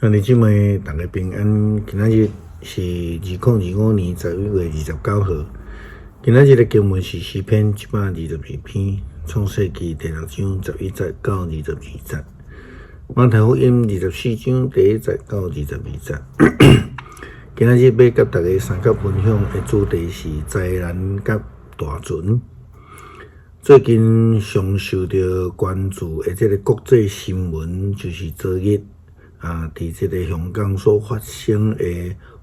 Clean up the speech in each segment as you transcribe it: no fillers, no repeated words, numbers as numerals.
兄弟姊妹，大家平安。今仔日是2025年11月29号。今仔日的经文是诗篇122篇，创世纪第6章11节到22节，马太福音24章第1节到22节。今仔日要甲大家三角分享的主题是灾难甲大船。最近上受到关注的这个国际新闻，就是昨日伫这个香港所发生的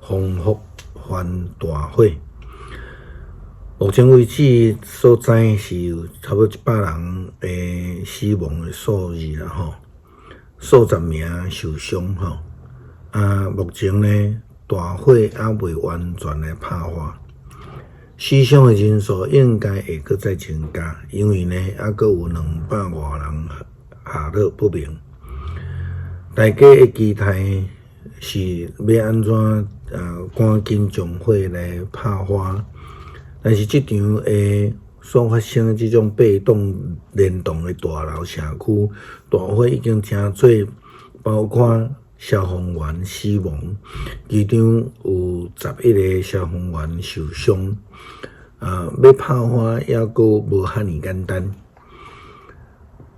丰福番大火。目前为止所知是有差不多100人的死亡的数字啦吼，数十名受伤吼。目前呢，大火还未完全的拍化。死伤的人数应该会搁再增加，因为呢，还搁有200多人下落不明。大家的期待是要安怎赶紧将火来拍花，但是这场所发生的这种被动联动的大楼社区大火已经真多，包括消防员死亡，其中有11个消防员受伤。要拍花也阁无遐尼简单。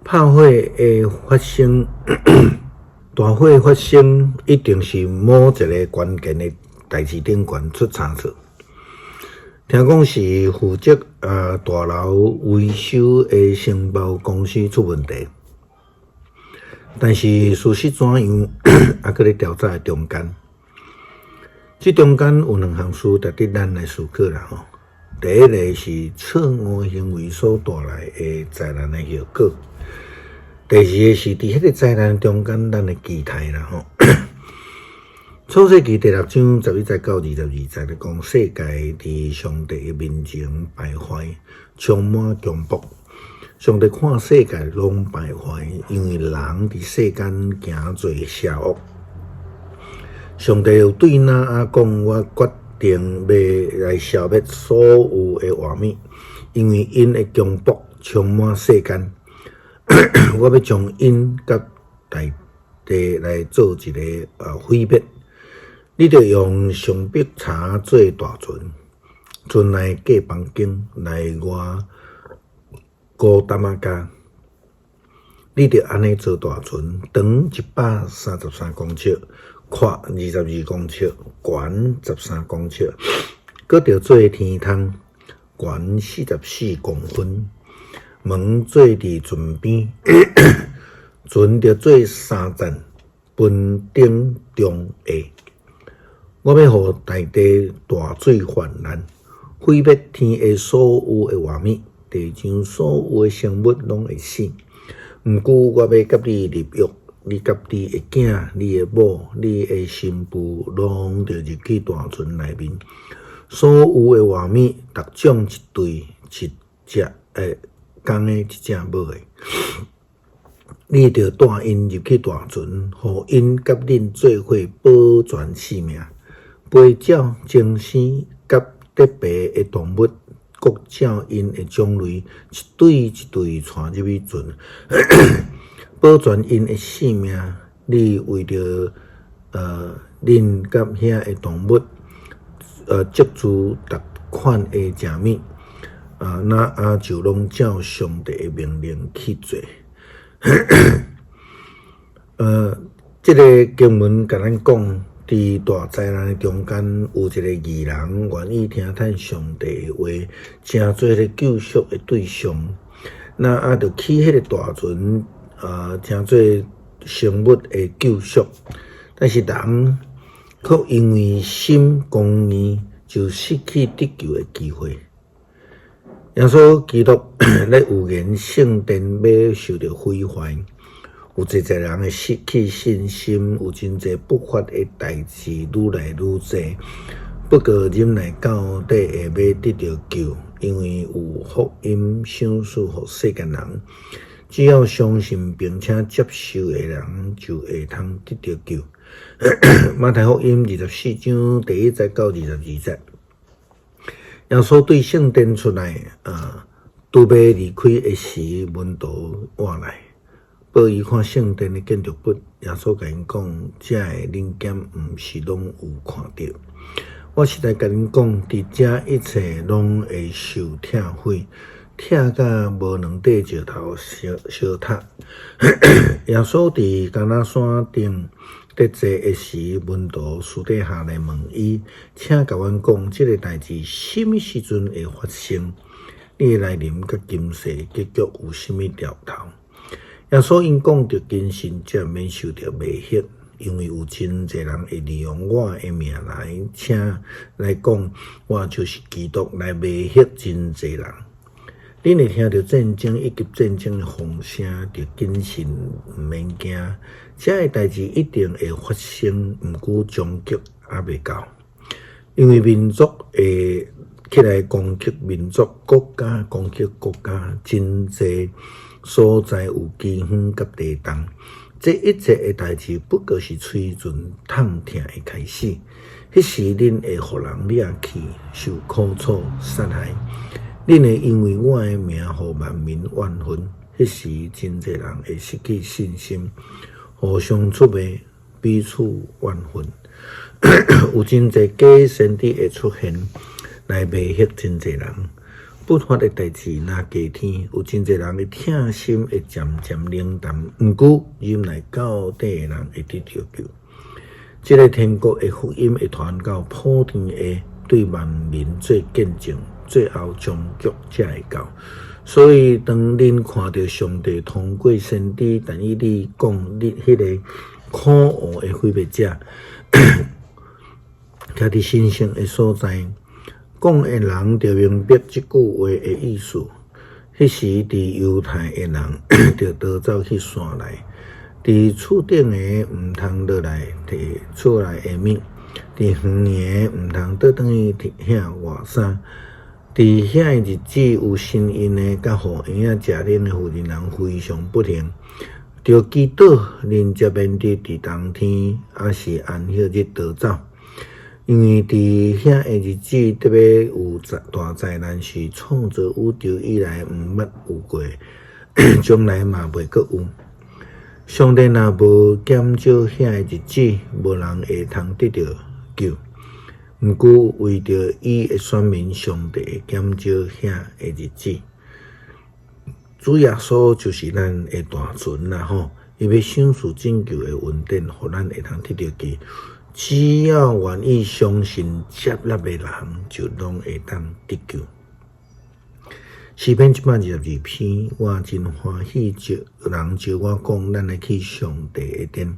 拍火的发生，大火发生一定是某一个关键的代志顶悬出差错。听讲是负责大楼维修的承包公司出问题。但是事实怎样，还搁咧调查中间。这中间有2项事值得咱来思考啦吼。第一个是错误行为所带来的灾难的后果。第二个是伫迄个灾难中间咱的期待啦吼。创世纪第6章11节到22节咧讲，世界伫上帝的面前败坏，充满强暴。上帝看世界拢败坏，因为人伫世间行做邪恶。上帝又对挪亚讲：我决定要来消灭所有的活物，因为因的强暴充满世间。我要将因甲大地来做一个毁灭。你着用橡皮擦做大船，船内架房间内外高达马加。你着安尼做大船，长133公尺，宽22公尺，悬13公尺，搁着做天窗，悬44公分，门做伫船边，船着做3层，分顶中下。我要互大地大水泛滥，毁灭天下所有的活物，地上所有的生物拢会死。毋过我要甲你立约，你甲你的囝、你的某、你的新妇，拢着入去大船内面。所有的活物，逐种一对一只公的一只母的，你着带因入去大船，互因甲恁做伙保全性命。飞鸟、精星甲特别的动物，各照因的种类，一对一对传入去船，保全因的性命。你为着恁甲遐的动物，接触逐款的食物，那就拢照上帝的命令去做。这个经文甲咱讲。伫大灾难的中间，有一个义人愿意听从上帝的话，成做咧救赎的对象。那就起迄个大船，成做生物的救赎。但是人却因为心公义，就失去得救的机会。耶稣基督咧预言圣殿要受到毁坏。有侪人会失去信心，有真侪不法的代志愈来愈多。不过忍耐到底会要得到救，因为有福音赏赐予世间人。只要相信并且接受的人，就会通得到救。马太福音24章第1节到22节，耶稣对圣殿出来，拄要离开的时，门徒换来。报伊看圣殿的建筑物，耶稣甲因讲，遮的零件毋是拢有看到。我实在甲恁讲，伫遮一切拢会受拆毁，拆甲无两块石头相塌。耶稣伫橄榄山顶伫坐的时，门徒私底下来问伊，请甲阮讲，即个代志什么时阵会发生？你的来临甲今世结局有甚物苗头？耶稣因讲着今生则免受着迷惑，因为有真侪人会利用我的名来讲，我就是基督来迷惑真侪人。恁会听到战争以及战争的风声，着谨慎，毋免惊。这个代志一定会发生，毋过终局还未到，因为民族会起来攻击民族，国家攻击国家，真侪所在有饥荒甲地动，这一切的代志不过是嘴唇痛痛的开始。迄时恁会互人掠去，受苦楚、杀害。恁会因为我的名互万民怨恨。迄时真侪人会失去信心，互相出卖，彼此怨恨。有真侪假先知会出现，来迷惑真侪人。不法的代志若加添，有真侪人的痛心会渐渐冷淡，毋过忍耐到底的人会得到救。这个天国的福音会传到普天下，对万民做见证，最后终局才会到。所以，当恁看到上帝通过先知但以理讲你迄个可恶的毁灭者，徛伫神圣的所在。讲的人着明白即句话的意思。迄时，伫犹太的人着逃走去山内，伫厝顶的毋通落来摕厝内的物，伫远的毋通倒转去遐外衫。伫遐的日子，有新因的甲互婴仔食奶的妇人人非常不停，着祈祷，恁才免得伫冬天还是安息日逃走。因为伫遐的日子，特别有大灾难，是创造宇宙以来毋捌有过，将来嘛袂阁有。上帝若无减少遐的日子，无人会通得到救。毋过为着伊的选民，上帝会减少遐的日子。主耶稣就是咱的大船啦吼，伊要享受拯救的恩典，互咱会通得到救。只要愿意相信接纳的人，就拢会当得救。诗篇122篇，我真欢喜，人招我讲，咱来去上帝的殿。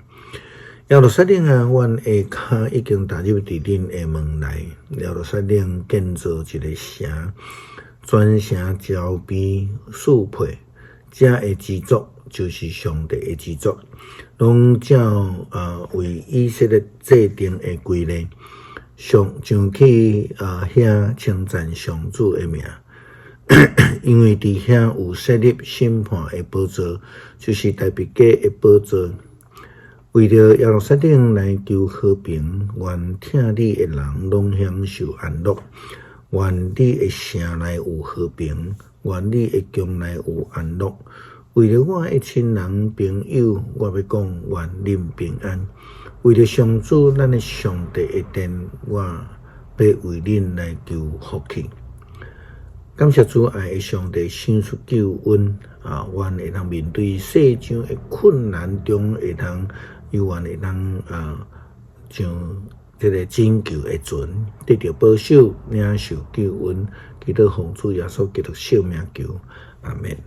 耶路撒冷啊，阮的脚已经踏入伫恁的门内。耶路撒冷建造一个城，全城招标适配，这的支族就是上帝的支族。拢照为以色列制定的规例，上去遐称赞上主的名，因为伫遐有设立审判的宝座，就是大别家的宝座。为了耶路撒冷来求和平，愿听你的人拢享受安乐，愿你的城内有和平，愿你的宫内有安乐。为了我的亲人朋友，我要讲愿恁平安。为了上主咱的上帝的殿，我要为恁来求福气。感谢主爱的上帝伸出救恩愿会通面对世上的困难中，会通又愿会通像这个拯救的船，得到保守，领受救恩。祈祷奉主耶稣基督圣名求，阿门。